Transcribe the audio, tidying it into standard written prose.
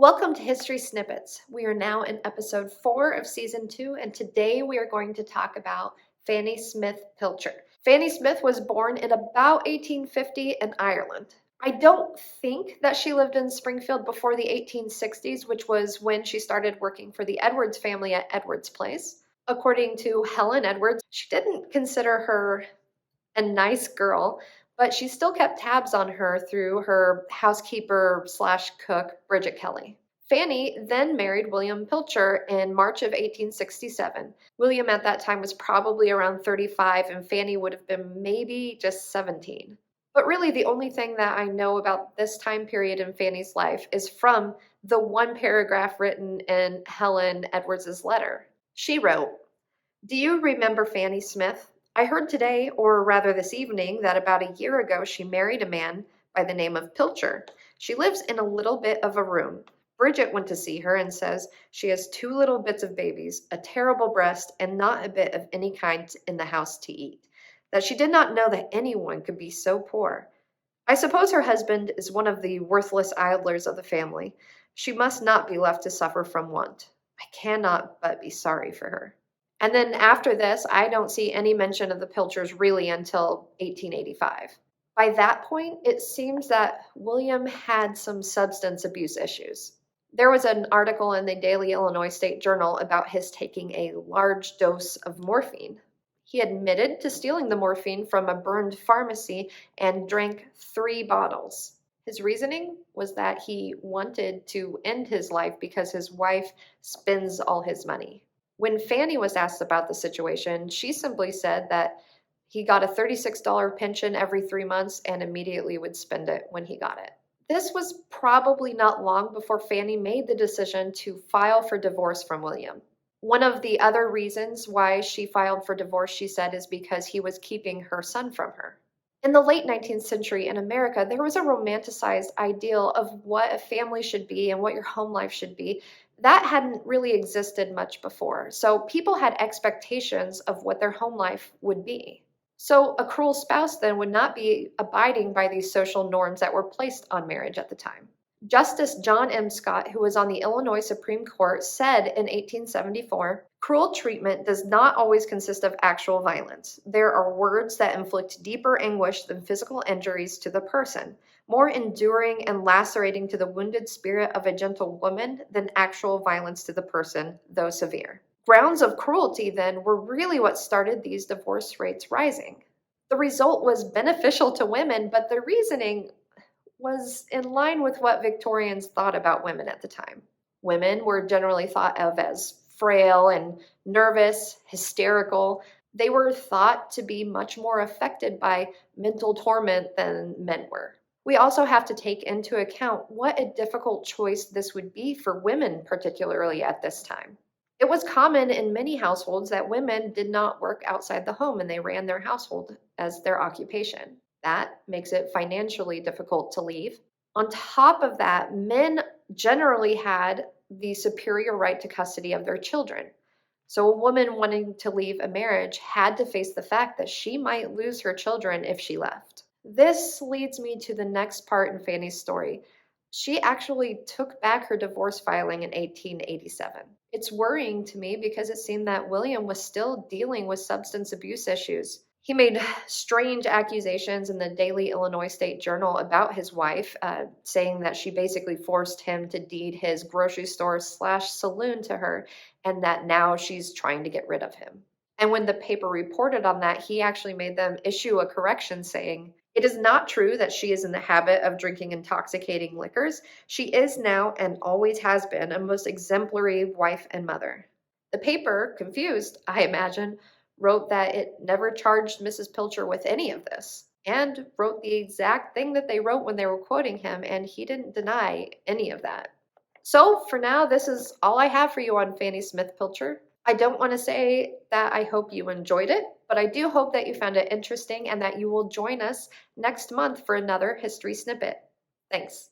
Welcome to History Snippets. We are now in episode 4 of season 2, and today we are going to talk about Fanny Smith Pilcher. Fanny Smith was born in about 1850 in Ireland. I don't think that she lived in Springfield before the 1860s, which was when she started working for the Edwards family at Edwards Place. According to Helen Edwards, she didn't consider her a nice girl, but she still kept tabs on her through her housekeeper slash cook, Bridget Kelly. Fanny then married William Pilcher in March of 1867. William at that time was probably around 35, and Fanny would have been maybe just 17. But really, the only thing that I know about this time period in Fanny's life is from the one paragraph written in Helen Edwards' letter. She wrote, "Do you remember Fanny Smith? I heard today, or rather this evening, that about a year ago she married a man by the name of Pilcher. She lives in a little bit of a room. Bridget went to see her and says she has 2 little bits of babies, a terrible breast, and not a bit of any kind in the house to eat. That she did not know that anyone could be so poor. I suppose her husband is one of the worthless idlers of the family. She must not be left to suffer from want. I cannot but be sorry for her." And then after this, I don't see any mention of the Pilchers really until 1885. By that point, it seems that William had some substance abuse issues. There was an article in the Daily Illinois State Journal about his taking a large dose of morphine. He admitted to stealing the morphine from a burned pharmacy and drank 3 bottles. His reasoning was that he wanted to end his life because his wife spends all his money. When Fanny was asked about the situation, she simply said that he got a $36 pension every 3 months and immediately would spend it when he got it. This was probably not long before Fanny made the decision to file for divorce from William. One of the other reasons why she filed for divorce, she said, is because he was keeping her son from her. In the late 19th century in America, there was a romanticized ideal of what a family should be and what your home life should be. That hadn't really existed much before. So people had expectations of what their home life would be. So a cruel spouse then would not be abiding by these social norms that were placed on marriage at the time. Justice John M. Scott, who was on the Illinois Supreme Court, said in 1874, "Cruel treatment does not always consist of actual violence. There are words that inflict deeper anguish than physical injuries to the person, more enduring and lacerating to the wounded spirit of a gentle woman than actual violence to the person, though severe." Grounds of cruelty, then, were really what started these divorce rates rising. The result was beneficial to women, but the reasoning was in line with what Victorians thought about women at the time. Women were generally thought of as frail and nervous, hysterical. They were thought to be much more affected by mental torment than men were. We also have to take into account what a difficult choice this would be for women, particularly at this time. It was common in many households that women did not work outside the home and they ran their household as their occupation. That makes it financially difficult to leave. On top of that, men generally had the superior right to custody of their children. So a woman wanting to leave a marriage had to face the fact that she might lose her children if she left. This leads me to the next part in Fanny's story. She actually took back her divorce filing in 1887. It's worrying to me because it seemed that William was still dealing with substance abuse issues. He made strange accusations in the Daily Illinois State Journal about his wife, saying that she basically forced him to deed his grocery store / saloon to her, and that now she's trying to get rid of him. And when the paper reported on that, he actually made them issue a correction saying, "It is not true that she is in the habit of drinking intoxicating liquors. She is now and always has been a most exemplary wife and mother." The paper, confused, I imagine, wrote that it never charged Mrs. Pilcher with any of this, and wrote the exact thing that they wrote when they were quoting him, and he didn't deny any of that. So for now, this is all I have for you on Fanny Smith Pilcher. I don't want to say that I hope you enjoyed it, but I do hope that you found it interesting and that you will join us next month for another history snippet. Thanks.